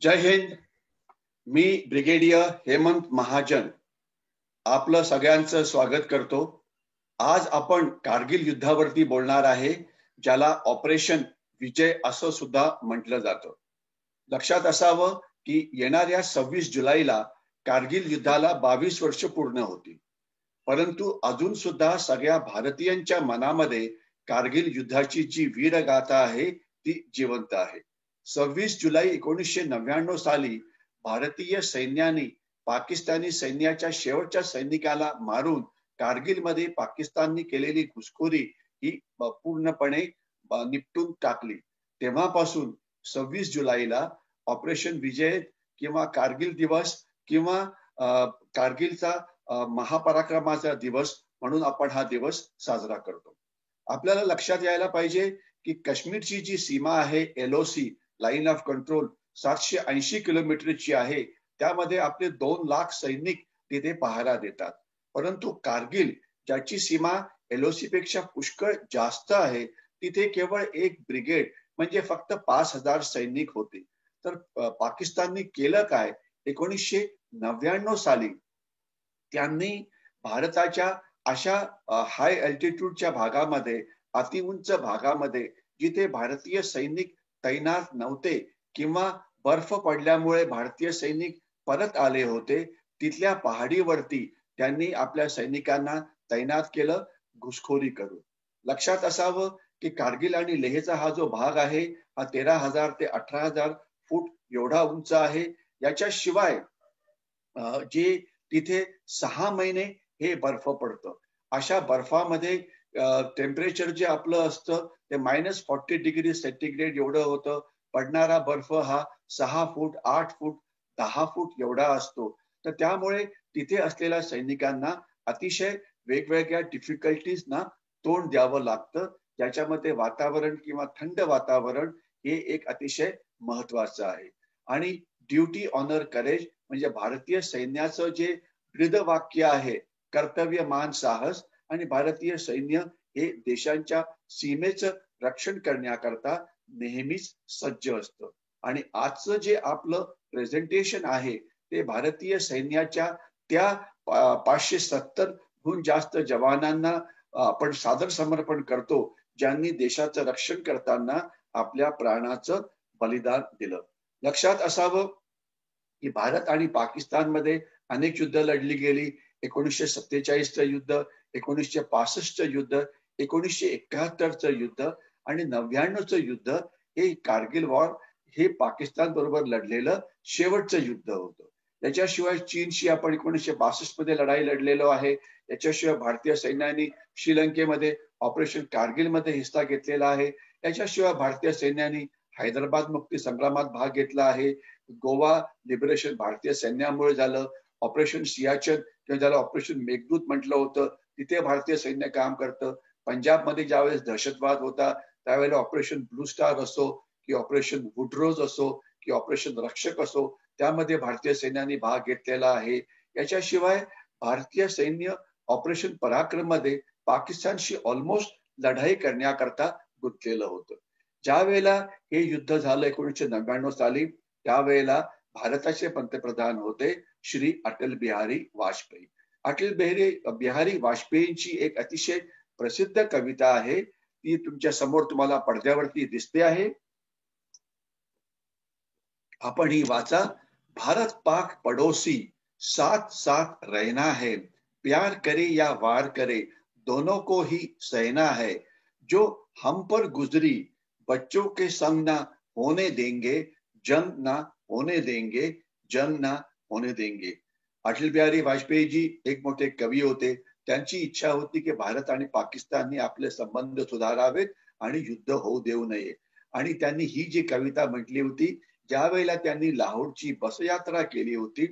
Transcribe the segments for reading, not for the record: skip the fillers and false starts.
जय हिंद. मी brigadier Hemant Mahajan आपलं सगळ्यांचं स्वागत करतो. आज आपण कारगिल युद्धावरती बोलणार आहे, ज्याला ऑपरेशन विजय असं सुद्धा म्हटलं जातं. लक्षात असावं की येणाऱ्या 26 जुलैला कारगिल युद्धाला 22 वर्ष पूर्ण होती. परंतु अजून सुद्धा सगळ्या भारतीयांच्या मनामध्ये कारगिल युद्धाची जी वीरगाथा आहे ती जिवंत आहे. 26 जुलै 1999 साली भारतीय सैन्याने पाकिस्तानी सैन्याच्या शेवटच्या सैनिकाला मारून कारगिलमध्ये पाकिस्तानने केलेली घुसखोरी ही पूर्णपणे निपटून टाकली. तेव्हापासून 26 जुलैला ऑपरेशन विजय किंवा कारगिल दिवस किंवा कारगिलचा महापराक्रमाचा दिवस म्हणून आपण हा दिवस साजरा करतो. आपल्याला लक्षात यायला पाहिजे की काश्मीरची जी सीमा आहे, LOC लाईन ऑफ कंट्रोल 780 किलोमीटरची आहे. त्यामध्ये आपले 2 लाख सैनिक तिथे पहारा देतात. परंतु कारगिल, ज्याची सीमा LOC पेक्षा पुष्कळ जास्त आहे, तिथे केवळ एक ब्रिगेड म्हणजे फक्त 5000 सैनिक होते. तर पाकिस्तानने केलं काय? 1999 साली त्यांनी भारताच्या अशा हाय अल्टिट्यूडच्या भागामध्ये, अतिउंच भागामध्ये, जिथे भारतीय सैनिक तैनात नव्हते किंवा बर्फ पडल्यामुळे भारतीय सैनिक परत आले होते, तिथल्या पहाडीवरती त्यांनी आपल्या सैनिकांना तैनात केलं घुसखोरी करून. लक्षात असावं की कारगिल आणि लेहचा हा जो भाग आहे, हा 13,000 ते 18,000 फूट एवढा उंच आहे. याच्याशिवाय जे तिथे 6 महिने हे बर्फ पडतं. अशा बर्फामध्ये टेम्परेचर जे आपलं असतं ते -40 डिग्री सेंटीग्रेड एवढं होतं. पडणारा बर्फ हा 6 फूट, 8 फूट, 10 फूट एवढा असतो. तर त्यामुळे तिथे असलेल्या सैनिकांना अतिशय वेगवेगळ्या डिफिकल्टीजना तोंड द्यावं लागतं. त्याच्यामध्ये वातावरण किंवा थंड वातावरण हे एक अतिशय महत्वाचं आहे. आणि ड्युटी ऑनर करेज म्हणजे भारतीय सैन्याचं जे ब्रीदवाक्य आहे, कर्तव्यमान साहस, आणि भारतीय सैन्य हे देशांच्या सीमेचं रक्षण करण्याकरता नेहमीच सज्ज असतं. आणि आजचं जे आपलं प्रेझेंटेशन आहे ते भारतीय सैन्याच्या त्या 570 हून जास्त जवानांना आपण सादर समर्पण करतो, ज्यांनी देशाचं रक्षण करताना आपल्या प्राणाचं बलिदान दिलं. लक्षात असावं की भारत आणि पाकिस्तानमध्ये अनेक युद्ध लढली गेली. 1947चं युद्ध, 1965चं युद्ध, 1971चं युद्ध आणि 99चं युद्ध हे कारगिल वॉर हे पाकिस्तान बरोबर लढलेलं शेवटचं युद्ध होतं. याच्याशिवाय चीनशी आपण 1962 मध्ये लढाई लढलेलो आहे. याच्याशिवाय भारतीय सैन्याने श्रीलंकेमध्ये ऑपरेशन कारगिलमध्ये हिस्सा घेतलेला आहे. याच्याशिवाय भारतीय सैन्याने हैदराबाद मुक्ती संग्रामात भाग घेतला आहे. गोवा लिबरेशन भारतीय सैन्यामुळे झालं. ऑपरेशन सियाचन किंवा ज्याला ऑपरेशन मेघदूत म्हटलं होतं, तिथे भारतीय सैन्य काम करतं. पंजाबमध्ये ज्यावेळेस दहशतवाद होता त्यावेळेला ऑपरेशन ब्लू स्टार असो की ऑपरेशन वुडरोज असो की ऑपरेशन रक्षक असो, त्यामध्ये भारतीय सैन्याने भाग घेतलेला आहे. याच्याशिवाय भारतीय सैन्य ऑपरेशन पराक्रम मध्ये पाकिस्तानशी ऑलमोस्ट लढाई करण्याकरता गुंतलेलं होतं. ज्या वेळेला हे युद्ध झालं 1999 साली, त्यावेळेला भारताचे पंतप्रधान होते श्री अटल बिहारी वाजपेयी. अटल बिहारी वाजपेयींची एक अतिशय प्रसिद्ध कविता आहे, ती तुमच्या समोर तुम्हाला पडद्यावरती दिसते आहे. आपण ही वाचा. भारत पाक पड़ोसी साथ साथ रहना है, प्यार करे या वार करे दोनों को ही सहना है, जो हम पर गुजरी बच्चों के संग ना होने देंगे, जंग ना होने देंगे, जंग ना होने देंगे. अटल बिहारी वाजपेयी जी एक मोठे कवी होते. त्यांची इच्छा होती की भारत आणि पाकिस्तानने आपले संबंध सुधारावेत आणि युद्ध होऊ देऊ नये. आणि त्यांनी ही जी कविता म्हटली होती, ज्या वेळेला त्यांनी लाहोरची बसयात्रा केली होती,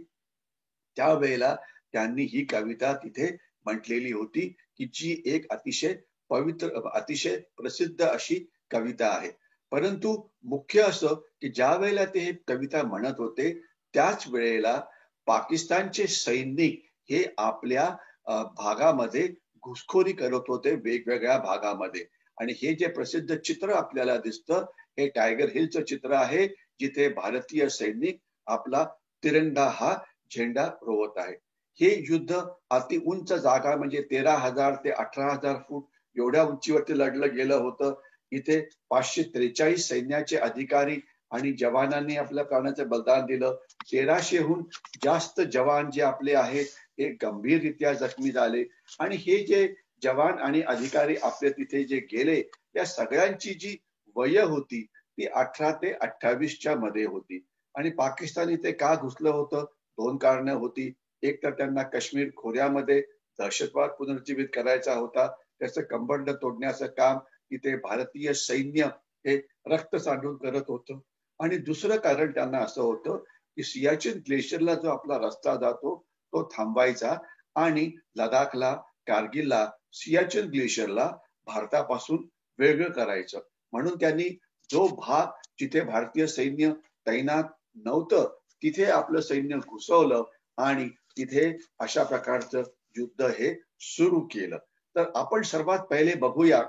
त्यावेळेला त्यांनी ही कविता तिथे म्हटलेली होती, की जी एक अतिशय पवित्र, अतिशय प्रसिद्ध अशी कविता आहे. परंतु मुख्य असं की ज्या वेळेला ते हे कविता म्हणत होते, त्याच वेळेला पाकिस्तानचे सैनिक हे आपल्या भागामध्ये घुसखोरी करत होते, वेगवेगळ्या भागामध्ये. आणि हे जे प्रसिद्ध चित्र आपल्याला दिसतं, हे टायगर हिलचं चित्र आहे. जिथे भारतीय सैनिक आपला तिरंगा हा झेंडा रोवत आहे. हे युद्ध अति उंच जागा म्हणजे 13,000 ते 18,000 फूट एवढ्या उंचीवरती लढलं गेलं होतं. इथे 543 सैन्याचे अधिकारी आणि जवानांनी आपल्या प्राणाचं बलिदान दिलं. 1300हून जास्त जवान जे आपले आहेत हे गंभीररित्या जखमी झाले आणि हे जे जवान आणि अधिकारी आपले तिथे जे गेले या सगळ्यांची जी वय होती ती 18 ते 28च्या मध्ये होती. आणि पाकिस्तान इथे का घुसलं होतं? 2 कारणं होती. एक तर त्यांना काश्मीर खोऱ्यामध्ये दहशतवाद पुनर्जीवित करायचा होता. त्याचं कंबंड तोडण्याचं काम इथे भारतीय सैन्य हे रक्त सांडून करत होतं. आणि दुसरं कारण त्यांना असं होतं की सियाचीन ग्लेशियरला जो आपला रस्ता जातो तो थांबवायचा आणि लडाखला, कारगिलला, सियाचीन ग्लेशियरला भारतापासून वेगळं करायचं. म्हणून त्यांनी जो भाग जिथे भारतीय सैन्य तैनात नव्हतं तिथे आपलं सैन्य घुसवलं आणि तिथे अशा प्रकारचं युद्ध हे सुरू केलं. तर आपण सर्वात पहिले बघूया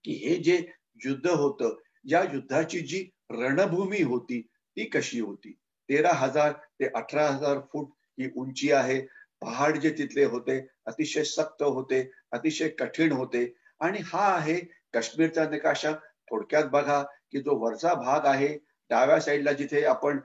की हे जे युद्ध होतं या युद्धाची जी रणभूमी होती ती कशी होती. 13,000 ते 18,000 फूट ही उंची आहे. पहाड जे तिथले होते अतिशय सक्त होते, अतिशय कठीण होते आणि हा आहे काश्मीरचा नकाशा. थोडक्यात बघा की जो वरचा भाग आहे डाव्या साईडला जिथे आपण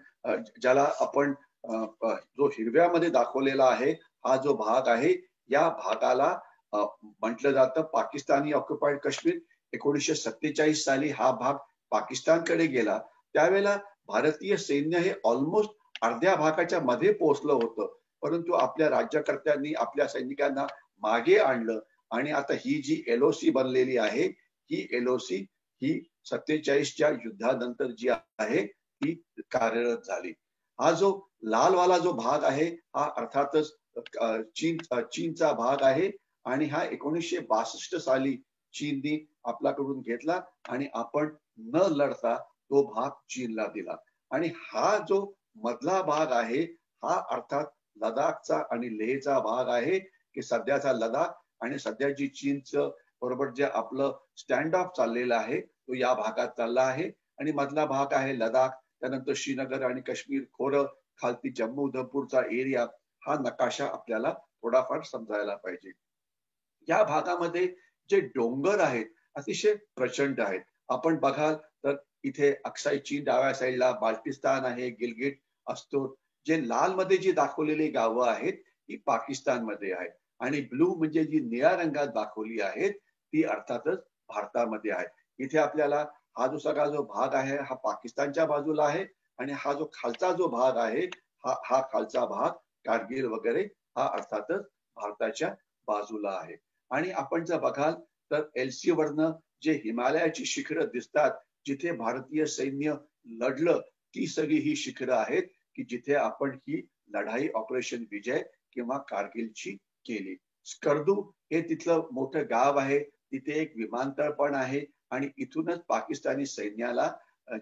ज्याला आपण जो हिरव्यामध्ये दाखवलेला आहे हा जो भाग आहे या भागाला म्हटलं जातं पाकिस्तानी ऑक्युपाईड काश्मीर. 1947 साली हा भाग पाकिस्तानकडे गेला. त्यावेळेला भारतीय सैन्य हे ऑलमोस्ट अर्ध्या भागाच्या मध्ये पोहोचलं होतं. परंतु आपल्या राज्यकर्त्यांनी आपल्या सैनिकांना मागे आणलं आणि आता ही जी LOC बनलेली आहे ही LOC ही 47च्या युद्धानंतर जी आहे ती कार्यरत झाली. हा जो लालवाला जो भाग आहे हा अर्थातच चीनचा भाग आहे आणि हा 1962 साली चीननी आपल्याकडून घेतला आणि आपण न लढता तो भाग चीनला दिला. आणि हा जो मधला भाग आहे हा अर्थात लडाखचा आणि लेहचा भाग आहे की सध्याचा लडाख आणि सध्या जी चीनचं बरोबर जे आपलं स्टँड ऑफ चाललेलं आहे तो या भागात चालला आहे. आणि मधला भाग आहे लडाख, त्यानंतर श्रीनगर आणि काश्मीर खोरं, खालती जम्मू उधमपूरचा एरिया. हा नकाशा आपल्याला थोडाफार समजायला पाहिजे. या भागामध्ये जे डोंगर आहेत अतिशय प्रचंड आहेत. आपण बघाल तर इथे अक्साई चीन डाव्या साईडला, बाल्टिस्तान आहे, गिलगिट असतो. जे लाल मध्ये जी दाखवलेली गावं आहेत ती पाकिस्तानमध्ये आहेत आणि ब्लू म्हणजे जी निळ्या रंगात दाखवली आहेत ती अर्थातच भारतामध्ये आहे. इथे आपल्याला हा जो सगळा जो भाग आहे हा पाकिस्तानच्या बाजूला आहे आणि हा जो खालचा जो भाग आहे हा खालचा भाग कारगिल वगैरे हा अर्थातच भारताच्या बाजूला आहे. आणि आपण जर बघाल तर LC वरनं जे हिमालयाची शिखरं दिसतात जिथे भारतीय सैन्य लढलं ती सगळी ही शिखरं आहेत की जिथे आपण ही लढाई ऑपरेशन विजय किंवा कारगिलची केली. स्कर्दू हे तिथलं मोठं गाव आहे. तिथे एक विमानतळ पण आहे आणि इथूनच पाकिस्तानी सैन्याला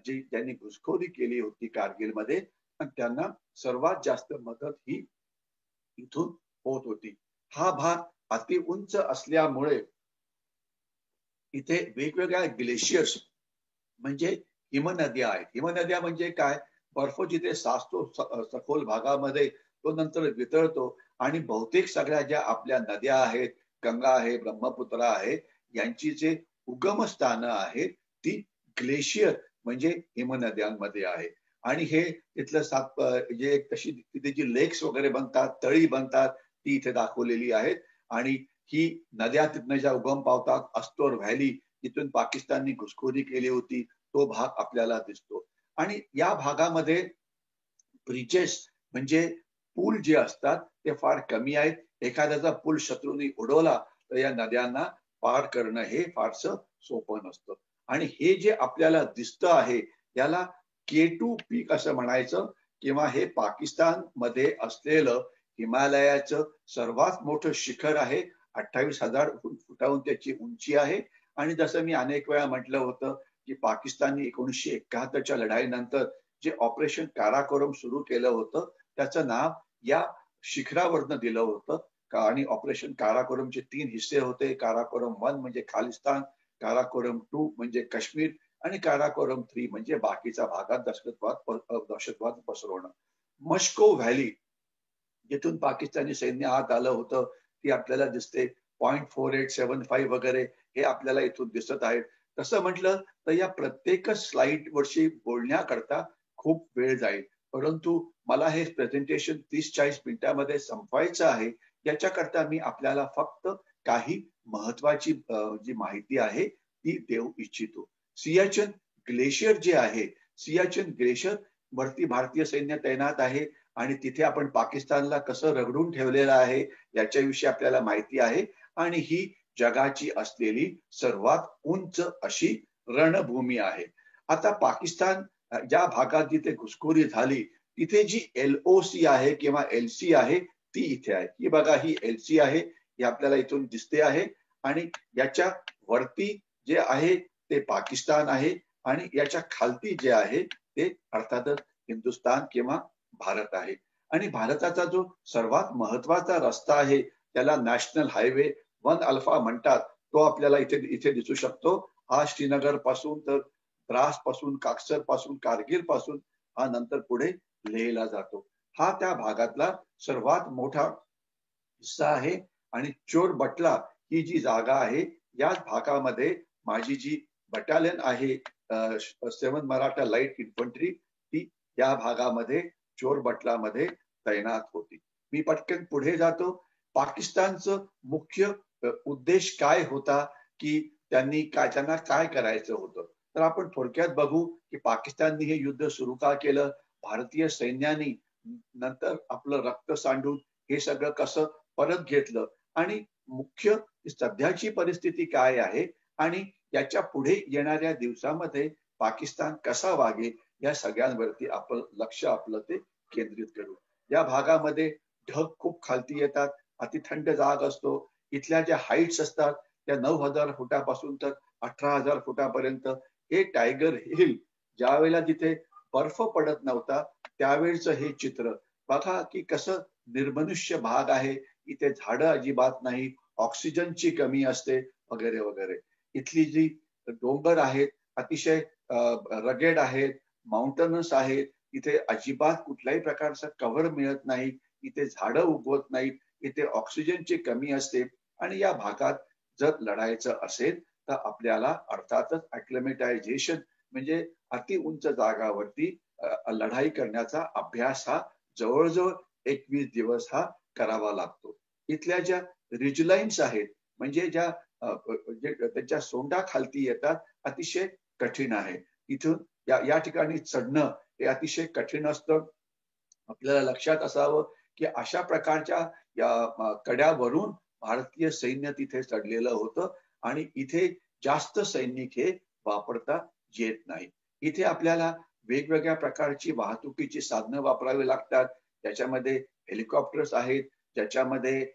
जी त्यांनी घुसखोरी केली होती कारगिलमध्ये त्यांना सर्वात जास्त मदत ही इथून होत होती. हा भाग अति उंच असल्यामुळे इथे वेगवेगळ्या ग्लेशियर्स म्हणजे हिमनद्या आहेत. हिमनद्या म्हणजे काय? बर्फ जिथे साचतो सखोल भागामध्ये तो नंतर वितळतो आणि बहुतेक सगळ्या ज्या आपल्या नद्या आहेत, गंगा आहे, ब्रह्मपुत्रा आहे, यांची जे उगमस्थानं आहेत ती ग्लेशियर म्हणजे हिमनद्यांमध्ये आहे. आणि हे तिथलं जे तशी तिथे जी लेक्स वगैरे बनतात, तळी बनतात ती इथे दाखवलेली आहेत. आणि ही नद्या तिथनं ज्या उगम पावतात, अस्तोर व्हॅली जिथून पाकिस्ताननी घुसखोरी केली होती तो भाग आपल्याला दिसतो. आणि या भागामध्ये ब्रिजेस म्हणजे पूल जे असतात ते फार कमी आहेत. एखाद्याचा पूल शत्रूंनी उडवला तर या नद्यांना पार करणं हे फारसं सोपं नसतं. आणि हे जे आपल्याला दिसतं आहे याला K2 पीक असं म्हणायचं किंवा हे पाकिस्तान मध्ये असलेलं हिमालयाचं सर्वात मोठं शिखर आहे. 28,000 फुटाहून त्याची उंची आहे. आणि जसं मी अनेक वेळा म्हटलं होतं की पाकिस्तानने 1971च्या लढाईनंतर जे ऑपरेशन काराकोरम सुरू केलं होतं त्याचं नाव या शिखरावरनं दिलं होतं. आणि ऑपरेशन काराकोरमचे 3 हिस्से होते. काराकोरम 1 म्हणजे खालिस्तान, काराकोरम 2 म्हणजे काश्मीर आणि काराकोरम 3 म्हणजे बाकीच्या भागात दहशतवाद पसरवणं. मस्को व्हॅली जिथून पाकिस्तानी सैन्य आत आलं होतं ती आपल्याला दिसते. 0.4875 वगैरे हे आपल्याला इथून दिसत आहेत. तसं म्हटलं तर या प्रत्येक स्लाइड वर्षी बोलण्याकरता खूप वेळ जाईल. परंतु मला हे प्रेझेंटेशन 30-40 मिनिटांमध्ये संपवायचं आहे. याच्याकरता मी आपल्याला फक्त काही महत्वाची जी माहिती आहे ती देऊ इच्छितो. सियाचीन ग्लेशियर जे आहे, सियाचीन ग्लेशियर वरती भारतीय सैन्य तैनात आहे आणि तिथे आपण पाकिस्तानला कसं रगडून ठेवलेलं आहे याच्याविषयी आपल्याला माहिती आहे आणि ही जगाची असलेली सर्वात उंच अशी रणभूमी आहे. आता पाकिस्तान ज्या भागात जिथे घुसखोरी झाली तिथे जी LOC आहे किंवा LC आहे ती इथे आहे. ही बघा ही LC आहे, ही आपल्याला इथून दिसते आहे आणि याच्या वरती जे आहे ते पाकिस्तान आहे आणि याच्या खालती जे आहे ते अर्थातच हिंदुस्थान किंवा भारत आहे. आणि भारताचा जो सर्वात महत्वाचा रस्ता आहे त्याला नॅशनल हायवे 1 अल्फा म्हणतात. तो आपल्याला इथे दिसू शकतो. हा श्रीनगर पासून तर द्रास पासून, काक्सर पासून, कारगिल पासून हा नंतर पुढे लेहला जातो. हा त्या भागातला सर्वात मोठा हिस्सा आहे आणि चोर बटला ही जी जागा आहे याच भागामध्ये माझी जी बटालियन आहे 7 मराठा लाईट इन्फंट्री ती या भागामध्ये चोर बटलामध्ये तैनात होती. मी पटकन पुढे जातो. पाकिस्तानचं मुख्य उद्देश काय होता की त्यांना काय करायचं होतं. तर आपण थोडक्यात बघू की पाकिस्तानने हे युद्ध सुरू का केलं. भारतीय सैन्याने नंतर आपलं रक्त सांडून हे सगळं कसं परत घेतलं आणि मुख्य सध्याची परिस्थिती काय आहे आणि याच्या पुढे येणाऱ्या दिवसामध्ये पाकिस्तान कसा वागेल या सगळ्यांवरती आपण लक्ष आपलं ते केंद्रित करू. या भागामध्ये ढग खूप खालती येतात. अति थंड जाग असतो. इथल्या ज्या हाईट्स असतात त्या 9,000 फुटापासून तर 18,000 फुटापर्यंत. हे टायगर हिल ज्या वेळेला तिथे बर्फ पडत नव्हता त्यावेळेचं हे चित्र बघा की कसं निर्मनुष्य भाग आहे. इथे झाडं अजिबात नाही, ऑक्सिजनची कमी असते वगैरे वगैरे. इथली जी डोंगर आहेत अतिशय रगेड आहेत, माउंटनस आहेत. इथे अजिबात कुठल्याही प्रकारचं कव्हर मिळत नाही. इथे झाडं उगवत नाहीत. इथे ऑक्सिजनची कमी असते आणि या भागात जर लढायचं असेल तर आपल्याला अर्थातच अक्लेमेटायझेशन म्हणजे अति उंच जागावरती लढाई करण्याचा अभ्यास हा जवळजवळ 21 दिवस हा करावा लागतो. इथल्या ज्या रिजलाईन्स आहेत म्हणजे ज्या त्याच्या सोंडा खालती येतात अतिशय कठीण आहे. इथून या ठिकाणी चढणं हे अतिशय कठीण असतं. आपल्याला लक्षात असावं की अशा प्रकारच्या या कड्यावरून भारतीय सैन्य तिथे चढलेलं होतं आणि इथे जास्त सैनिक हे वापरता येत नाही. इथे आपल्याला वेगवेगळ्या प्रकारची वाहतुकीची साधनं वापरावी लागतात. त्याच्यामध्ये हेलिकॉप्टर्स आहेत, ज्याच्यामध्ये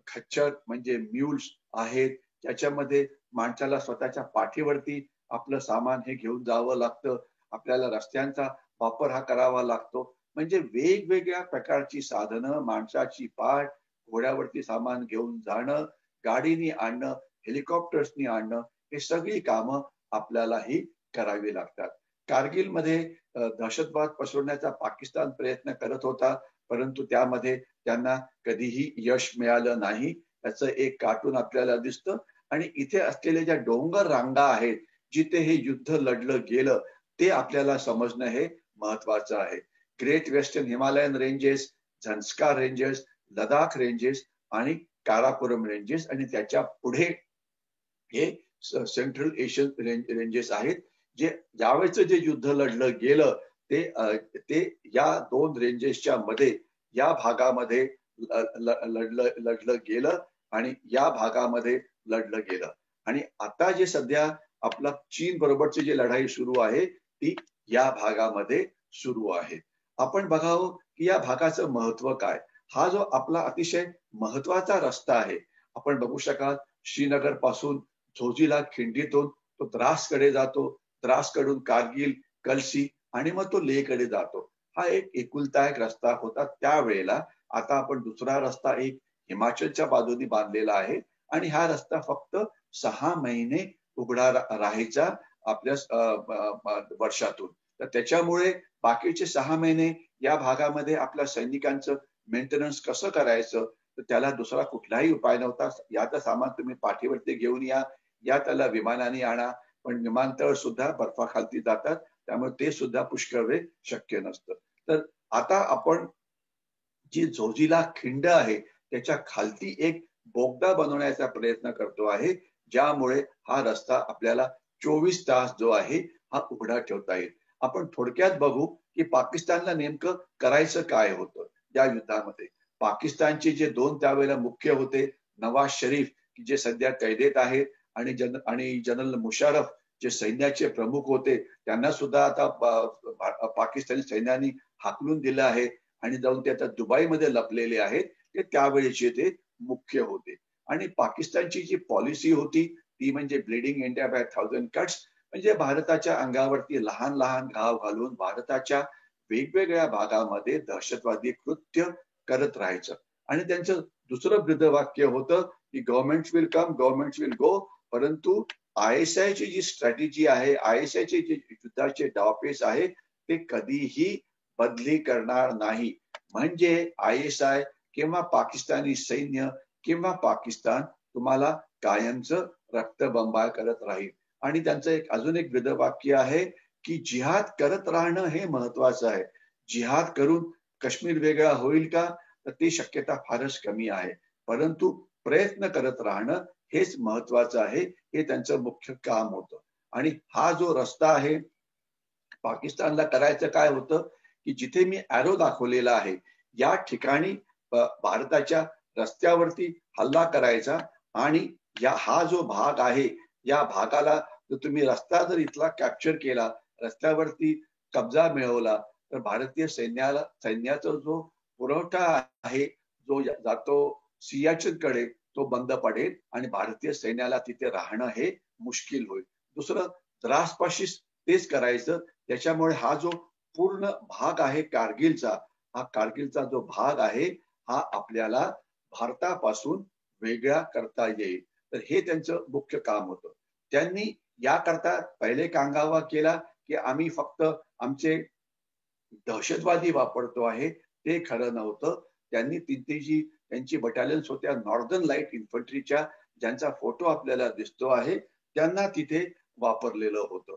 खच्चर म्हणजे म्युल्स आहेत, ज्याच्यामध्ये माणसाला स्वतःच्या पाठीवरती आपलं सामान हे घेऊन जावं लागतं. आपल्याला रस्त्यांचा वापर हा करावा लागतो. म्हणजे वेगवेगळ्या प्रकारची साधनं, माणसाची पाठ, घोड्यावरती सामान घेऊन जाणं, गाडीनी आणणं, हेलिकॉप्टर्सनी आणणं हे सगळी कामं आपल्यालाही करावी लागतात. कारगिलमध्ये दहशतवाद पसरवण्याचा पाकिस्तान प्रयत्न करत होता, परंतु त्यामध्ये त्यांना कधीही यश मिळालं नाही. त्याचं एक कार्टून आपल्याला दिसतं आणि इथे असलेले ज्या डोंगर रांगा आहेत जिथे हे युद्ध लढलं गेलं ते आपल्याला समजणं हे महत्वाचं आहे. Great western Himalayan ranges, Zanskar ranges, Ladakh ranges आणि काराकोरम रेंजेस आणि त्याच्या पुढे हे सेंट्रल एशियन रेंजेस आहेत. जे यावेळेचं जे युद्ध लढलं गेलं ते या 2 रेंजेसच्या मध्ये या भागामध्ये लढलं गेलं आणि या भागामध्ये लढलं गेलं आणि आता जे सध्या आपला चीन बरोबरची जी लढाई सुरू आहे ती या भागामध्ये सुरू आहे. आपण बघावं की या भागाचं महत्व काय. हा जो आपला अतिशय महत्वाचा रस्ता आहे. आपण बघू शकाल श्रीनगर पासून झोजिला खिंडीतून तो द्रासकडे जातो. द्रासकडून कारगिल, कलसी आणि मग तो लेहकडे जातो. हा एक एकुलता एक रस्ता होता त्यावेळेला. आता आपण दुसरा रस्ता एक हिमाचलच्या बाजूने बांधलेला आहे आणि हा रस्ता फक्त 6 महिने उघडा राहायचा आपल्या वर्षातून. तर त्याच्यामुळे बाकीचे 6 महिने या भागामध्ये आपल्या सैनिकांचं मेंटेनन्स कसं करायचं, तर त्याला दुसरा कुठलाही उपाय नव्हता. याचं सामान तुम्ही पाठीवरती घेऊन या त्याला विमानाने आणा, पण विमानतळ सुद्धा बर्फाखालती जातात, त्यामुळे ते सुद्धा पुष्कळ वेळ शक्य नसतं. तर आता आपण जी झोजिला खिंड आहे त्याच्या खालती एक बोगदा बनवण्याचा प्रयत्न करतो आहे, ज्यामुळे हा रस्ता आपल्याला 24 तास जो आहे हा उघडा ठेवता येईल. आपण थोडक्यात बघू की पाकिस्तानला नेमकं करायचं काय होतं या युद्धामध्ये. पाकिस्तानचे जे 2 त्यावेळेला मुख्य होते, नवाज शरीफ की जे सध्या कैदेत आहेत, आणि जनरल मुशर्रफ जे सैन्याचे प्रमुख होते, त्यांना सुद्धा आता पाकिस्तानी सैन्याने हाकलून दिलं आहे आणि जाऊन ते आता दुबईमध्ये लपलेले आहेत. ते त्यावेळेचे ते मुख्य होते. आणि पाकिस्तानची जी पॉलिसी होती ती म्हणजे ब्लिडिंग इंडिया बाय 1000 कट्स, म्हणजे भारताच्या अंगावरती लहान लहान घाव घालून भारताच्या वेगवेगळ्या भागामध्ये दहशतवादी कृत्य करत राहायचं. आणि त्यांचं दुसरं ब्रीदवाक्य होतं की government will come, government will go, परंतु ISI ची जी स्ट्रॅटेजी आहे, ISI चे जे युद्धाचे डावपेच आहे, ते कधीही बदली करणार नाही. म्हणजे ISI किंवा पाकिस्तानी सैन्य किंवा पाकिस्तान तुम्हाला कायमचं रक्तबंबाळ करत राहील. आणि त्यांचं अजून एक ब्रीदवाक्य आहे की जिहाद करत राहणं हे महत्वाचं आहे. जिहाद करून काश्मीर वेगळा होईल का, तर ती शक्यता फारच कमी आहे, परंतु प्रयत्न करत राहणं हेच महत्वाचं आहे. हे त्यांचं मुख्य काम होतं. आणि हा जो रस्ता आहे, पाकिस्तानला करायचं काय होतं की जिथे मी ॲरो दाखवलेला आहे या ठिकाणी भारताच्या रस्त्यावरती हल्ला करायचा. आणि हा जो भाग आहे या भागाला जर तुम्ही रस्ता जर इथला कॅप्चर केला, रस्त्यावरती कब्जा मिळवला, तर भारतीय सैन्याचा जो पुरवठा आहे जो जातो सियाचीन कडे, तो बंद पडेल आणि भारतीय सैन्याला तिथे राहणं हे मुश्किल होईल. दुसरं द्रासपाशी तेच करायचं. त्याच्यामुळे हा जो पूर्ण भाग आहे कारगिलचा, हा कारगिलचा जो भाग आहे हा आपल्याला भारतापासून वेगळा करता येईल. तर हे त्यांचं मुख्य काम होतं. त्यांनी याकरता पहिले कांगावा केला की आम्ही फक्त आमचे दहशतवादी वापरतो आहे, ते खरं नव्हतं. त्यांनी तिथे जी त्यांची बटालियन्स होत्या नॉर्दर्न लाईट इन्फंट्रीच्या, ज्यांचा फोटो आपल्याला दिसतो आहे, त्यांना तिथे वापरलेलं होतं.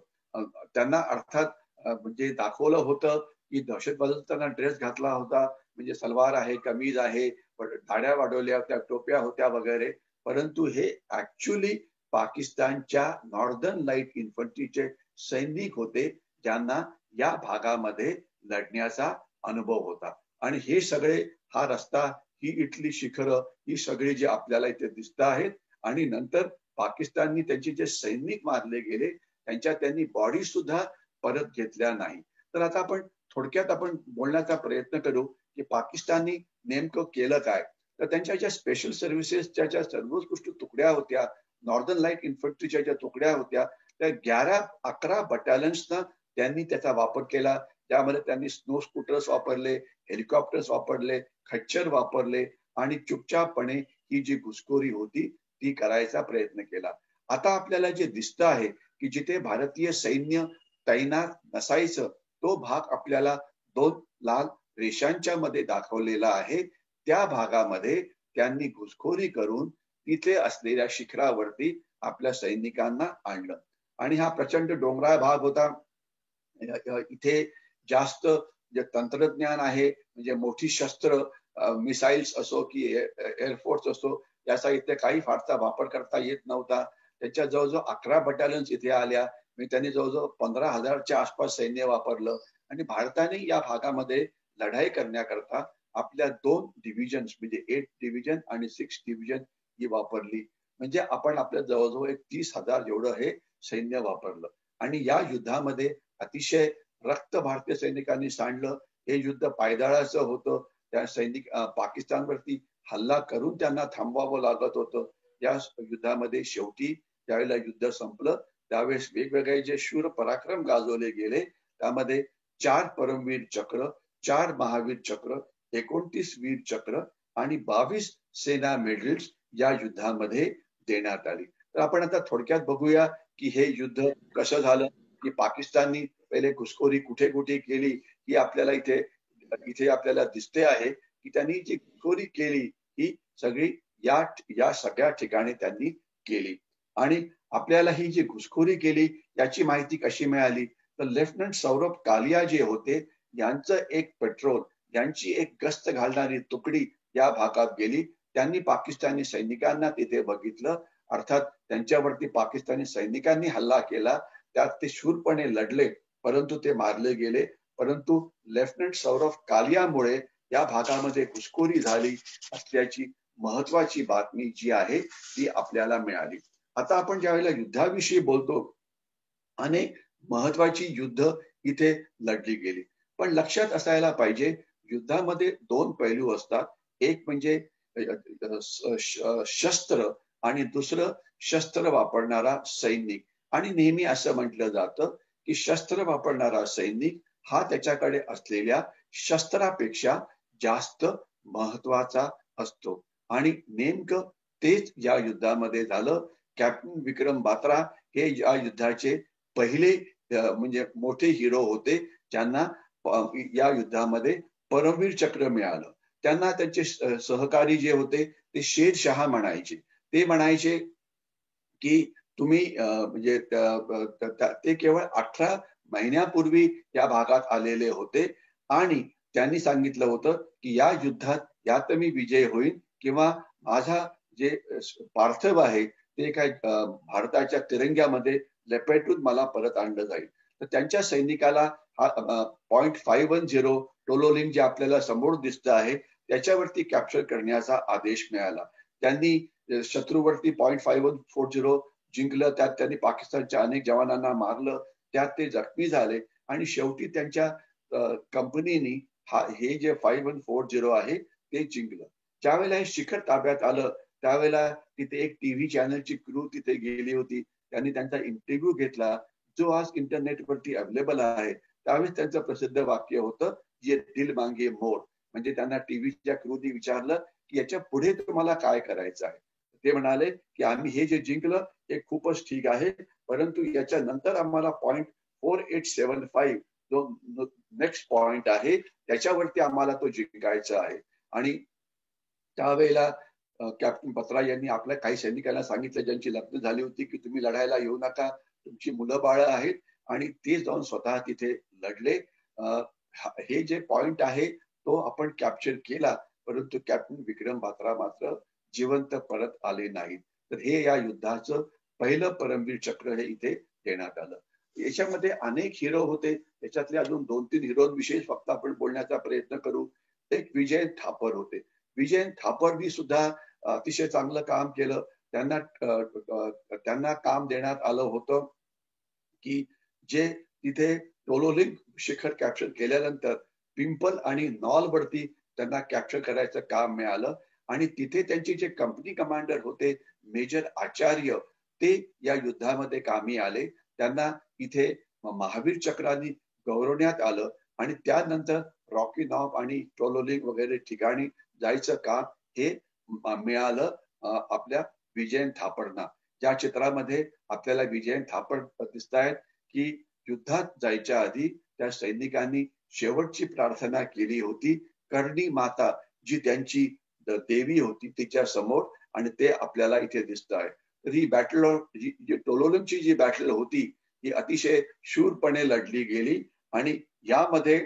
त्यांना अर्थात म्हणजे दाखवलं होतं की दहशतवाद्यांना त्यांना ड्रेस घातला होता, म्हणजे सलवार आहे, कमीज आहे, दाढ्या वाढवल्या होत्या, टोप्या होत्या वगैरे, परंतु हे ऍक्च्युली पाकिस्तानच्या नॉर्दर्न लाईट इन्फंट्रीचे सैनिक होते, ज्यांना या भागामध्ये लढण्याचा अनुभव होता. आणि हे सगळे, हा रस्ता, ही इथली शिखरं, ही सगळी जी आपल्याला इथे दिसत आहेत, आणि नंतर पाकिस्ताननी त्यांचे जे सैनिक मारले गेले त्यांनी बॉडी सुद्धा परत घेतल्या नाही. तर आता आपण थोडक्यात आपण बोलण्याचा प्रयत्न करू की पाकिस्ताननी नेमकं केलं काय. तर त्यांच्या ज्या स्पेशल सर्व्हिसेसच्या ज्या सर्वोत्कृष्ट तुकड्या होत्या, नॉर्दर्न लाईट इन्फंट्रीच्या ज्या तुकड्या होत्या, त्या 11 बटालियन्सना त्यांनी त्याचा वापर केला. त्यामध्ये त्यांनी स्नो स्कूटर्स वापरले, हेलिकॉप्टर्स वापरले, खच्चर वापरले, आणि चुपचापपणे ही जी घुसखोरी होती ती करायचा प्रयत्न केला. आता आपल्याला जे दिसतं आहे की जिथे भारतीय सैन्य तैनात नसायचं, तो भाग आपल्याला 2 लाल रेषांच्या मध्ये दाखवलेला आहे. त्या भागामध्ये त्यांनी घुसखोरी करून तिथे असलेल्या शिखरावरती आपल्या सैनिकांना आणलं. आणि हा प्रचंड डोंगराळ भाग होता. इथे जास्त जे तंत्रज्ञान आहे, म्हणजे मोठी शस्त्र, मिसाईल्स असो की एअरफोर्स असो, याचा इथे काही फारसा वापर करता येत नव्हता. त्याच्या जवळजवळ 11 बटालियन्स इथे आल्या. त्यांनी जवळजवळ 15,000च्या आसपास सैन्य वापरलं. आणि भारताने या भागामध्ये लढाई करण्याकरता आपल्या 2 डिव्हिजन्स म्हणजे 8 डिव्हिजन आणि 6 डिव्हिजन ही वापरली. म्हणजे आपण आपल्या जवळजवळ 30,000 एवढं हे सैन्य वापरलं. आणि या युद्धामध्ये अतिशय रक्त भारतीय सैनिकांनी सांडलं. हे युद्ध पायदळाचं होतं. त्या पाकिस्तानवरती हल्ला करून त्यांना थांबवावं लागत होतं. या युद्धामध्ये शेवटी ज्यावेळेला युद्ध संपलं त्यावेळेस वेगवेगळे जे शूर पराक्रम गाजवले गेले, त्यामध्ये 4 परमवीर चक्र, 4 महावीर चक्र, 29 वीर चक्र आणि 22 सेना मेडल्स या युद्धामध्ये देण्यात आली. तर आपण आता थोडक्यात बघूया की हे युद्ध कसं झालं, की पाकिस्ताननी पहिले घुसखोरी कुठे कुठे केली ही आपल्याला इथे इथे आपल्याला दिसते आहे, की त्यांनी जी घुसखोरी केली ही सगळी या या सगळ्या ठिकाणी त्यांनी केली. आणि आपल्याला ही जी घुसखोरी केली याची माहिती कशी मिळाली, तर लेफ्टनंट सौरभ कालिया जे होते यांचं एक पेट्रोल यांची एक गस्त घालणारी तुकडी या भागात गेली. त्यांनी पाकिस्तानी सैनिकांना तिथे बघितलं. अर्थात त्यांच्यावरती पाकिस्तानी सैनिकांनी हल्ला केला. त्यात ते शूरपणे लढले, परंतु ते मारले गेले. परंतु लेफ्टनंट सौरभ कालियामुळे या भागामध्ये घुसखोरी झाली असल्याची महत्वाची बातमी जी आहे ती आपल्याला मिळाली. आता आपण ज्यावेळेला युद्धाविषयी बोलतो, अनेक महत्वाची युद्ध इथे लढली गेली. पण लक्षात असायला पाहिजे, युद्धामध्ये दोन पैलू असतात. एक म्हणजे शस्त्र आणि दुसरं शस्त्र वापरणारा सैनिक. आणि नेहमी असं म्हटलं जातं की शस्त्र वापरणारा सैनिक हा त्याच्याकडे असलेल्या शस्त्रापेक्षा जास्त महत्वाचा असतो. आणि नेमकं तेच या युद्धामध्ये झालं. कॅप्टन विक्रम बात्रा हे या युद्धाचे पहिले म्हणजे मोठे हिरो होते, ज्यांना या युद्धामध्ये परमवीर चक्र मिळालं. त्यांना त्यांचे सहकारी जे होते ते शेरशाह म्हणायचे. ते म्हणायचे की तुम्ही म्हणजे ते केवळ 18 महिन्यापूर्वी या भागात आलेले होते आणि त्यांनी सांगितलं होतं की या युद्धात या तर मी विजय होईल किंवा माझा जे पार्थिव आहे ते काय भारताच्या तिरंग्यामध्ये लपेटून मला परत आणलं जाईल. तर त्यांच्या सैनिकाला हा .510 टोलोलिंग जे आपल्याला समोर दिसतं आहे त्याच्यावरती कॅप्चर करण्याचा आदेश मिळाला. त्यांनी शत्रूवरती .5140 जिंकलं. त्यात त्यांनी पाकिस्तानच्या अनेक जवानांना मारलं. त्यात ते जखमी झाले आणि शेवटी त्यांच्या कंपनीनी हे जे 5140 आहे ते जिंकलं. ज्यावेळेला हे शिखर ताब्यात आलं त्यावेळेला तिथे एक टीव्ही चॅनलची क्रू तिथे गेली होती. त्यांनी त्यांचा इंटरव्ह्यू घेतला, जो आज इंटरनेटवरती अवेलेबल आहे. त्यावेळेस त्यांचं प्रसिद्ध वाक्य होतं, "ये दिल मांगे मोर." म्हणजे त्यांना टीव्हीच्या क्रूनी विचारलं की याच्या पुढे तुम्हाला काय करायचं आहे. ते म्हणाले की आम्ही हे जे जिंकलं हे खूपच ठीक आहे, परंतु याच्या नंतर आम्हाला .4875 जो नेक्स्ट पॉइंट आहे त्याच्यावरती आम्हाला तो जिंकायचा आहे. आणि त्यावेळेला कॅप्टन बत्रा यांनी आपल्या काही सैनिकांना सांगितलं, ज्यांची लग्न झाली होती, की तुम्ही लढायला येऊ नका, तुमची मुलं बाळ आहेत. आणि ते जाऊन स्वतः तिथे लढले. हे जे पॉइंट आहे तो आपण कॅप्चर केला, परंतु कॅप्टन विक्रम बात्रा मात्र जिवंत परत आले नाहीत. तर हे या युद्धाचं पहिलं परमवीर चक्र हे इथे देण्यात आलं. याच्यामध्ये अनेक हिरो होते. त्याच्यातले अजून 2-3 हिरोविषयी फक्त आपण बोलण्याचा प्रयत्न करू. एक विजय थापर होते. विजय थापरनी सुद्धा अतिशय चांगलं काम केलं. त्यांना काम देण्यात आलं होतं की जे तिथे टोलोलिंग शिखर कॅप्चर केल्यानंतर पिंपल आणि नॉल वरती त्यांना कॅप्चर करायचं काम मिळालं. आणि तिथे त्यांचे जे कंपनी कमांडर होते मेजर आचार्य, ते या युद्धामध्ये कामी आले. त्यांना इथे महावीर चक्राने गौरवण्यात आलं आणि त्यानंतर रॉकी नॉब आणि टोलोलिंग वगैरे ठिकाणी जायचं काम हे मिळालं आपल्या विजयन थापरना. ज्या चित्रामध्ये आपल्याला विजयन थापर दिसतायत की युद्धात जायच्या आधी त्या सैनिकांनी शेवटची प्रार्थना केली होती, कर्णी माता जी त्यांची देवी होती तिच्या समोर, आणि ते आपल्याला इथे दिसत आहे. तर ही बॅटल जी टोलोलिंगची जी बॅटल होती ही अतिशय शूरपणे लढली गेली. आणि यामध्ये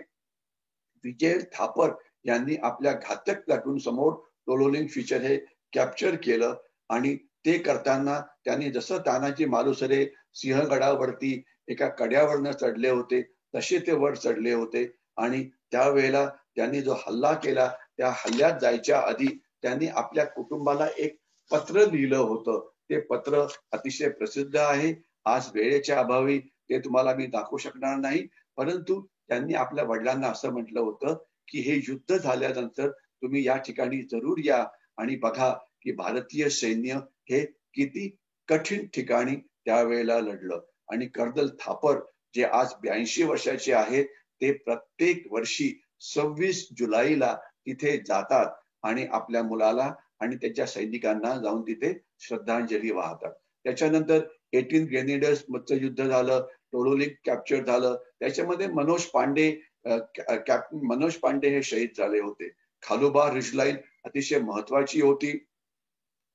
विजय थापर यांनी आपल्या घातक प्लॅटून समोर टोलोलिंग फीचर हे कॅप्चर केलं. आणि ते करताना त्यांनी जसं तानाजी मालुसरे सिंहगडावरती एका कड्यावरनं चढले होते तसे ते वर चढले होते. आणि त्यावेळेला त्यांनी जो हल्ला केला त्या हल्ल्यात जायच्या आधी त्यांनी आपल्या कुटुंबाला एक पत्र लिहिलं होतं. ते पत्र अतिशय प्रसिद्ध आहे. आज वेळेच्या अभावी ते तुम्हाला मी दाखवू शकणार नाही, परंतु त्यांनी आपल्या वडिलांना असं म्हटलं होतं की हे युद्ध झाल्यानंतर तुम्ही या ठिकाणी जरूर या आणि बघा की भारतीय सैन्य हे किती कठीण ठिकाणी त्यावेळेला लढलं. आणि कर्नल थापर जे आज 82 वर्षाचे आहेत ते प्रत्येक वर्षी 26 जुलैला तिथे जातात आणि आपल्या मुलाला आणि त्याच्या सैनिकांना जाऊन तिथे श्रद्धांजली वाहतात. त्याच्यानंतर 18 ग्रेनेडर्स मधचं युद्ध झालं, टोलोलिक कॅप्चर झालं. त्याच्यामध्ये मनोज पांडे, कॅप्टन मनोज पांडे हे शहीद झाले होते. खालुबा रिजलाईन अतिशय महत्वाची होती.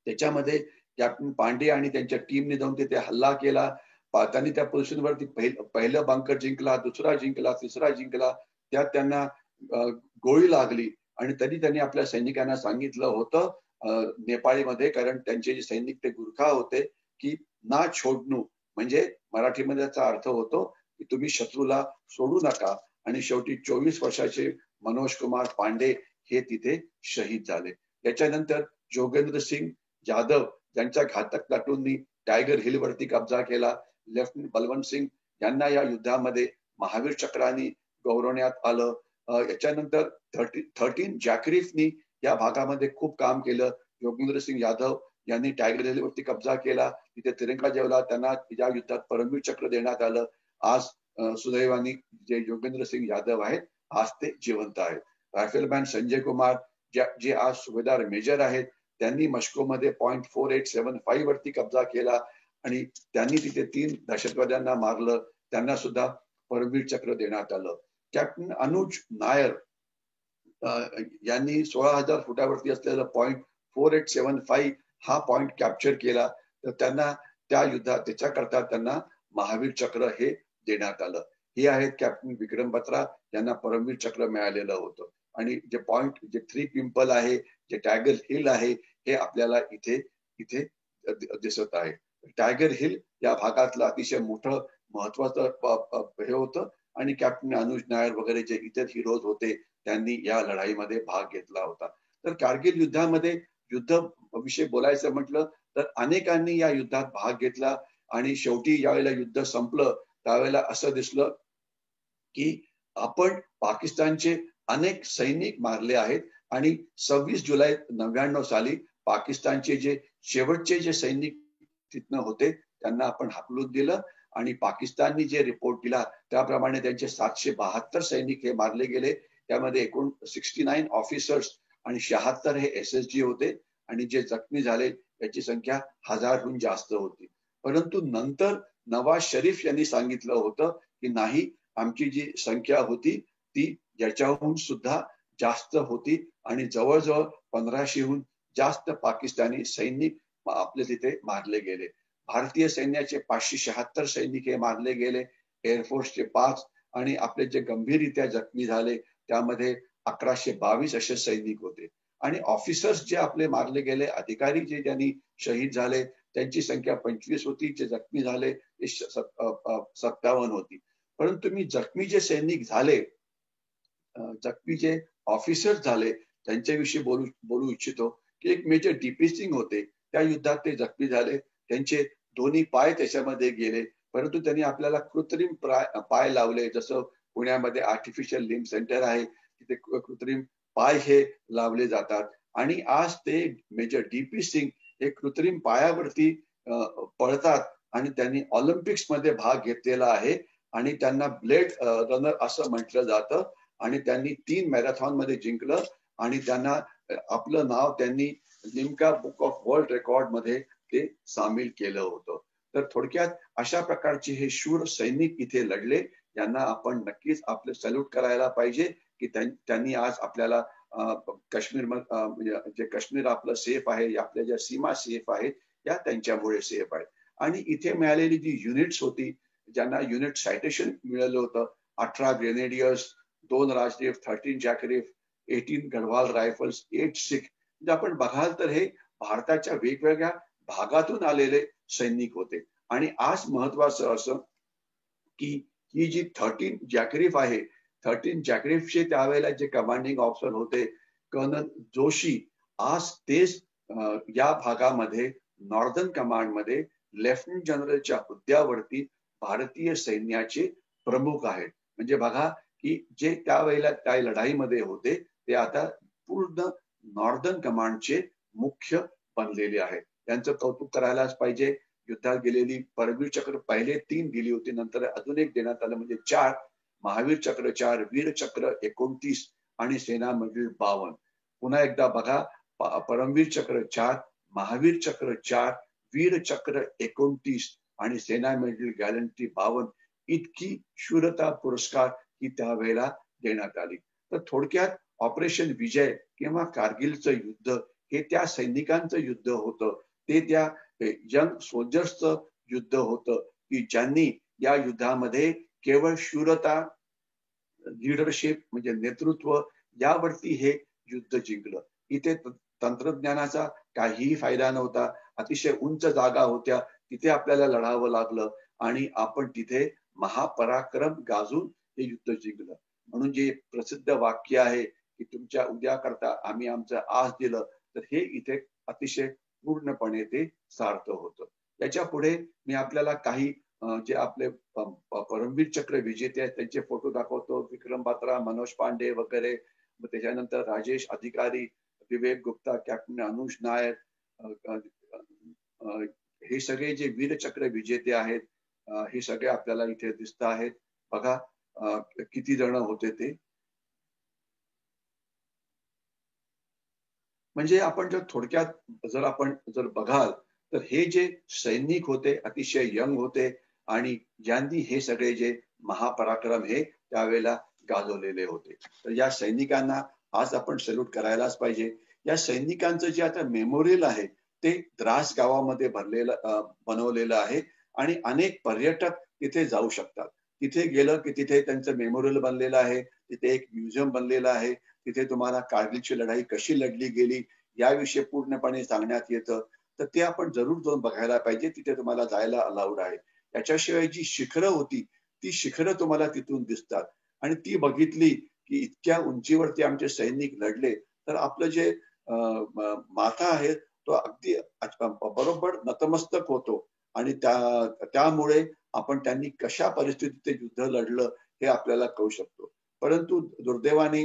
त्याच्यामध्ये कॅप्टन पांडे आणि त्यांच्या टीमने जाऊन तिथे हल्ला केला. त्यांनी त्या पोझिशनवरती पहिलं बंकर जिंकला, दुसरा जिंकला, तिसरा जिंकला. त्यात त्यांना गोळी लागली आणि तरी त्यांनी आपल्या सैनिकांना सांगितलं होतं नेपाळीमध्ये, कारण त्यांचे जे सैनिक ते गुरखा होते, की ना छोडणू, म्हणजे मराठीमध्ये त्याचा अर्थ होतो की तुम्ही शत्रूला सोडू नका. आणि शेवटी 24 वर्षाचे मनोज कुमार पांडे हे तिथे शहीद झाले. त्याच्यानंतर जोगेंद्र सिंग जाधव ज्यांच्या घातक प्लाटूननी टायगर हिल वरती कब्जा केला, लेफ्टनंट बलवंत सिंग यांना या युद्धामध्ये महावीर चक्राने गौरवण्यात आलं. याच्यानंतर 13 जॅकरीफनी या भागामध्ये खूप काम केलं. योगेंद्र सिंग यादव यांनी टायगर हिल वरती कब्जा केला, तिथे तिरंगा जेवला, त्यांना या युद्धात परमवीर चक्र देण्यात आलं. आज सुदैवाने जे योगेंद्र सिंग यादव आहेत आज ते जिवंत आहेत. रायफलमॅन संजय कुमार जे आज सुभेदार मेजर आहेत, त्यांनी मस्कोमध्ये .4875 वरती कब्जा केला आणि त्यांनी तिथे 3 दहशतवाद्यांना मारलं, त्यांना सुद्धा परमवीर चक्र देण्यात आलं. कॅप्टन अनुज नायर यांनी 16,000 फुटावरती असलेलं .4875 हा पॉइंट कॅप्चर केला, तर त्यांना त्या युद्धात त्याच्याकरता त्यांना महावीर चक्र हे देण्यात आलं. हे आहेत कॅप्टन विक्रम बत्रा, यांना परमवीर चक्र मिळालेलं होतं. आणि जे पॉइंट, जे 3 पिंपल आहे, जे टायगर हिल आहे, हे आपल्याला इथे इथे दिसत आहे. टायगर हिल या भागातलं अतिशय मोठं महत्वाचं हे होतं आणि कॅप्टन अनुज नायर वगैरे जे इतर हिरोज होते त्यांनी या लढाईमध्ये भाग घेतला होता. तर कारगिल युद्धामध्ये युद्ध विषयी बोलायचं म्हटलं तर अनेकांनी या युद्धात भाग घेतला आणि शेवटी यावेळेला युद्ध संपलं त्यावेळेला असं दिसलं की आपण पाकिस्तानचे अनेक सैनिक मारले आहेत आणि 26 जुलै 99 साली पाकिस्तानचे जे शेवटचे जे सैनिक तिथनं होते त्यांना आपण हाकलून दिलं आणि पाकिस्ताननी जे रिपोर्ट दिला त्याप्रमाणे त्यांचे 772 सैनिक हे मारले गेले. त्यामध्ये एकूण 69 ऑफिसर्स आणि 76 हे SSG होते आणि जे जखमी झाले त्याची संख्या 1000हून जास्त होती. परंतु नंतर नवाज शरीफ यांनी सांगितलं होतं की नाही, आमची जी संख्या होती ती याच्याहून सुद्धा जास्त होती आणि जवळजवळ 1500हून जास्त पाकिस्तानी सैनिक आपले तिथे मारले गेले. भारतीय सैन्याचे 576 सैनिक हे मारले गेले, एअरफोर्सचे 5 आणि आपले जे गंभीररित्या जखमी झाले त्यामध्ये 1122 असे सैनिक होते. आणि ऑफिसर्स जे आपले मारले गेले, अधिकारी जे ज्यांनी शहीद झाले त्यांची संख्या 25 होती, जे जखमी झाले ते 57 होती. परंतु मी जखमी जे सैनिक झाले, जखमी जे ऑफिसर्स झाले त्यांच्याविषयी बोलू इच्छितो की एक मेजर डीपी सिंग होते, त्या युद्धात ते जखमी झाले, त्यांचे दोन्ही पाय त्याच्यामध्ये गेले, परंतु त्यांनी आपल्याला कृत्रिम पाय लावले. जसं पुण्यामध्ये आर्टिफिशियल लिम्ब सेंटर आहे, तिथे कृत्रिम पाय हे लावले जातात आणि आज ते मेजर डीपी सिंग हे कृत्रिम पायावरती पळतात आणि त्यांनी ऑलिम्पिक्स मध्ये भाग घेतलेला आहे आणि त्यांना ब्लेड रनर असं म्हटलं जातं आणि त्यांनी 3 मॅरेथॉन मध्ये जिंकलं आणि त्यांना आपलं नाव त्यांनी Limca book of world record मध्ये ते सामील केलं होतं. तर थोडक्यात अशा प्रकारचे हे शूर सैनिक इथे लढले, यांना आपण नक्कीच आपलं सॅल्यूट करायला पाहिजे की त्यांनी आज आपल्याला काश्मीर जे काश्मीर आपलं सेफ आहे, आपल्या ज्या सीमा सेफ आहेत या त्यांच्यामुळे सेफ आहेत. आणि इथे मिळालेली जी युनिट्स होती, ज्यांना युनिट सायटेशन मिळालं होतं, 18 ग्रेनेडियर्स, 2 राजरीफ, 13 जॅकरीफ, 18 गढवाल रायफल्स, 8 सिख, म्हणजे आपण बघाल तर हे भारताच्या वेगवेगळ्या भागातून आलेले सैनिक होते. आणि आज महत्वाचं असं की ही जी 13 जॅकरीफ आहे, 13 जॅकरीफचे त्यावेळेला जे कमांडिंग ऑफिसर होते कर्नल जोशी, आज तेच या भागामध्ये नॉर्दर्न कमांड मध्ये लेफ्टनंट जनरलच्या हुद्द्यावरती भारतीय सैन्याचे प्रमुख आहेत. म्हणजे बघा की जे त्यावेळेला त्या लढाईमध्ये होते ते आता पूर्ण नॉर्दर्न कमांडचे मुख्य बनलेले आहेत. त्यांचं कौतुक करायलाच पाहिजे. युद्धात गेलेली परमवीर चक्र पहिले 3 दिली होती, नंतर अजून एक देण्यात आलं म्हणजे 4, महावीर चक्र 4, वीर चक्र 29 आणि सेना मंडळ 52. पुन्हा एकदा बघा, परमवीर चक्र 4, महावीर चक्र 4, वीर चक्र 29 आणि सेना मेडल गॅरंटी 52 इतकी शूरता पुरस्कार ही त्यावेळेला देण्यात आली. तर थोडक्यात ऑपरेशन विजय किंवा कारगिलचं युद्ध हे त्या सैनिकांचं युद्ध होतं. ते त्या यंग सोल्जर्सचं युद्ध होतं की ज्यांनी या युद्धामध्ये केवळ शूरता, लीडरशिप म्हणजे नेतृत्व यावरती हे युद्ध जिंकलं. इथे तंत्रज्ञानाचा काहीही फायदा नव्हता. अतिशय उंच जागा होत्या. तिथे आपल्याला लढावं लागलं आणि आपण तिथे महापराक्रम गाजून हे युद्ध जिंकलं. म्हणून जे प्रसिद्ध वाक्य आहे की तुमच्या उद्या करता आम्ही आमचं आज दिलं, तर हे इथे अतिशय पूर्णपणे ते सार्थ होतं. याच्या पुढे मी आपल्याला काही जे आपले परमवीर चक्र विजेते आहेत त्यांचे फोटो दाखवतो. विक्रम बात्रा, मनोज पांडे वगैरे. मग त्याच्यानंतर राजेश अधिकारी, विवेक गुप्ता, कॅप्टन अनुज नायर, हे सगळे जे वीरचक्र विजेते आहेत हे सगळे आपल्याला इथे दिसत आहेत. बघा किती जण होते ते. म्हणजे आपण जर थोडक्यात जर बघाल तर हे जे सैनिक होते अतिशय यंग होते आणि ज्यांनी हे सगळे जे महापराक्रम हे त्यावेळेला गाजवलेले होते. तर या सैनिकांना आज आपण सल्यूट करायलाच पाहिजे. या सैनिकांचं जे आता मेमोरियल आहे ते द्रास गावामध्ये बनवलेलं आहे आणि अनेक पर्यटक तिथे जाऊ शकतात. तिथे गेलं की तिथे त्यांचं मेमोरियल बनलेलं आहे. तिथे एक म्युझियम बनलेलं आहे. तिथे तुम्हाला कारगिलची लढाई कशी लढली गेली याविषयी पूर्णपणे सांगण्यात येतं. तर ते आपण जरूर जाऊन बघायला पाहिजे. तिथे तुम्हाला जायला अलाउड आहे. त्याच्याशिवाय जी शिखरं होती ती शिखरं तुम्हाला तिथून दिसतात आणि ती बघितली की इतक्या उंचीवरती आमचे सैनिक लढले तर आपलं जे माथा आहे तो अगदी बरोबर नतमस्तक होतो आणि त्यामुळे आपण त्यांनी कशा परिस्थितीत ते युद्ध लढलं हे आपल्याला कळू शकतो. परंतु दुर्दैवाने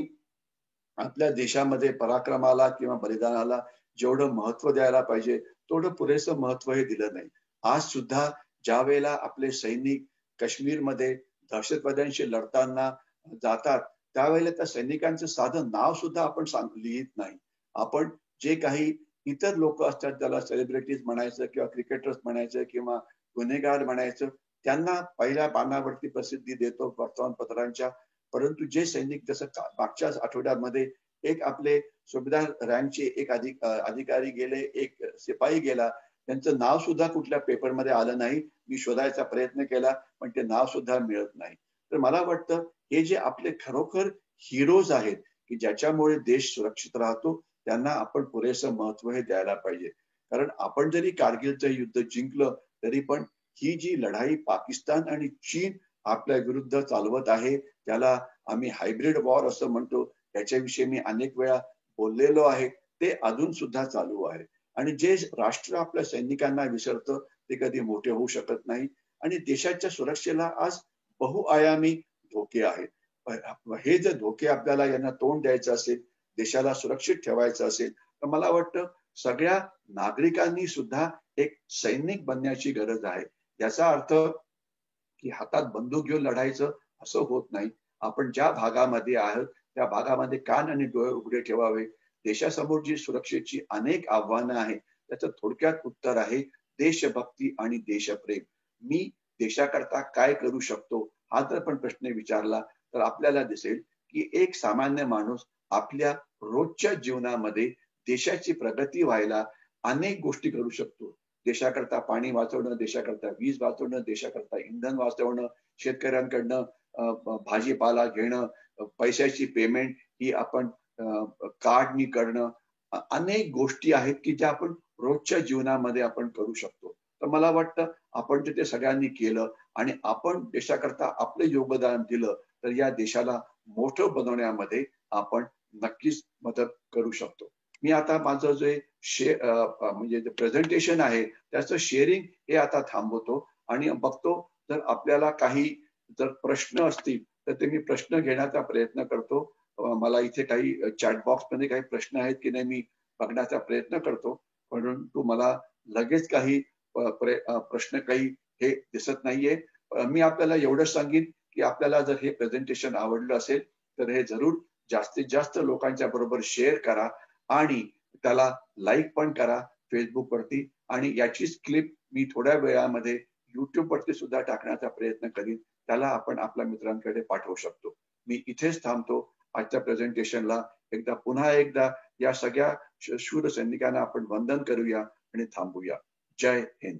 आपल्या देशामध्ये पराक्रमाला किंवा बलिदानाला जेवढं महत्व द्यायला पाहिजे तेवढं पुरेसं महत्व हे दिलं नाही. आज सुद्धा ज्या वेळेला आपले सैनिक काश्मीरमध्ये दहशतवाद्यांशी लढताना जातात त्यावेळेला त्या सैनिकांचं साधं नाव सुद्धा आपण लिहित नाही. आपण जे काही इतर लोक असतात त्याला सेलिब्रिटीज म्हणायचं किंवा क्रिकेटर्स म्हणायचं किंवा गुन्हेगार म्हणायचं त्यांना पहिल्या पानावरती प्रसिद्धी देतो वर्तमानपत्रांच्या. परंतु जे सैनिक जसं मागच्याच आठवड्यामध्ये एक आपले सुभेदार रँकचे एक अधिकारी गेले, एक शिपाई गेला, त्यांचं नाव सुद्धा कुठल्या पेपरमध्ये आलं नाही. मी शोधायचा प्रयत्न केला पण ते नाव सुद्धा मिळत नाही. तर मला वाटतं हे जे आपले खरोखर हिरोज आहेत की ज्याच्यामुळे देश सुरक्षित राहतो त्यांना आपण पुरेसं महत्व हे द्यायला पाहिजे. कारण आपण जरी कारगिलचं युद्ध जिंकलं तरी पण ही जी लढाई पाकिस्तान आणि चीन आपल्या विरुद्ध चालवत आहे त्याला आम्ही हायब्रिड वॉर असं म्हणतो. त्याच्याविषयी मी अनेक वेळा बोललेलो आहे. ते अजून सुद्धा चालू आहे आणि जे राष्ट्र आपल्या सैनिकांना विसरतं ते कधी मोठे होऊ शकत नाही आणि देशाच्या सुरक्षेला आज बहुआयामी धोके आहेत. हे जे धोके आपल्याला यांना तोंड द्यायचं असेल, देशाला सुरक्षित ठेवायचं असेल तर मला वाटतं सगळ्या नागरिकांनी सुद्धा एक सैनिक बनण्याची गरज आहे. याचा अर्थ की हातात बंदूक घेऊन लढायचं असं होत नाही. आपण ज्या भागामध्ये आहोत त्या भागामध्ये कान आणि डोळे उघडे ठेवावे. देशासमोर जी सुरक्षेची अनेक आव्हानं आहेत त्याचं थोडक्यात उत्तर आहे देशभक्ती आणि देशप्रेम. मी देशाकरता काय करू शकतो हा जर पण प्रश्न विचारला तर आपल्याला दिसेल की एक सामान्य माणूस आपल्या रोजच्या जीवनामध्ये देशाची प्रगती व्हायला अनेक गोष्टी करू शकतो. देशाकरता पाणी वाचवणं, देशाकरता वीज वाचवणं, देशाकरता इंधन वाचवणं, शेतकऱ्यांकडनं भाजीपाला घेणं, पैशाची पेमेंट ही आपण कार्डनी करणं, अनेक गोष्टी आहेत की ज्या आपण रोजच्या जीवनामध्ये आपण करू शकतो. तर मला वाटतं आपण जर ते सगळ्यांनी केलं आणि आपण देशाकरता आपलं योगदान दिलं तर या देशाला मोठं बनवण्यामध्ये आपण नक्कीच मदत करू शकतो. मी आता माझं जे म्हणजे जे प्रेझेंटेशन आहे त्याचं शेअरिंग हे आता थांबवतो आणि बघतो जर आपल्याला काही जर प्रश्न असतील तर ते मी प्रश्न घेण्याचा प्रयत्न करतो. मला इथे काही चॅट बॉक्स मध्ये काही प्रश्न आहेत की नाही मी बघण्याचा प्रयत्न करतो. परंतु मला लगेच काही प्रश्न काही हे दिसत नाहीये. मी आपल्याला एवढं सांगेन की आपल्याला जर हे प्रेझेंटेशन आवडलं असेल तर हे जरूर जास्तीत जास्त लोकांच्या बरोबर शेअर करा आणि त्याला लाईक पण करा फेसबुक वरती आणि याचीच क्लिप मी थोड्या वेळामध्ये युट्यूब वरती सुद्धा टाकण्याचा प्रयत्न करीन, त्याला आपण आपल्या मित्रांकडे पाठवू शकतो. मी इथेच थांबतो. आजच्या प्रेझेंटेशनला पुन्हा एकदा या सगळ्या शूर सैनिकांना आपण वंदन करूया आणि थांबूया. जय हिंद.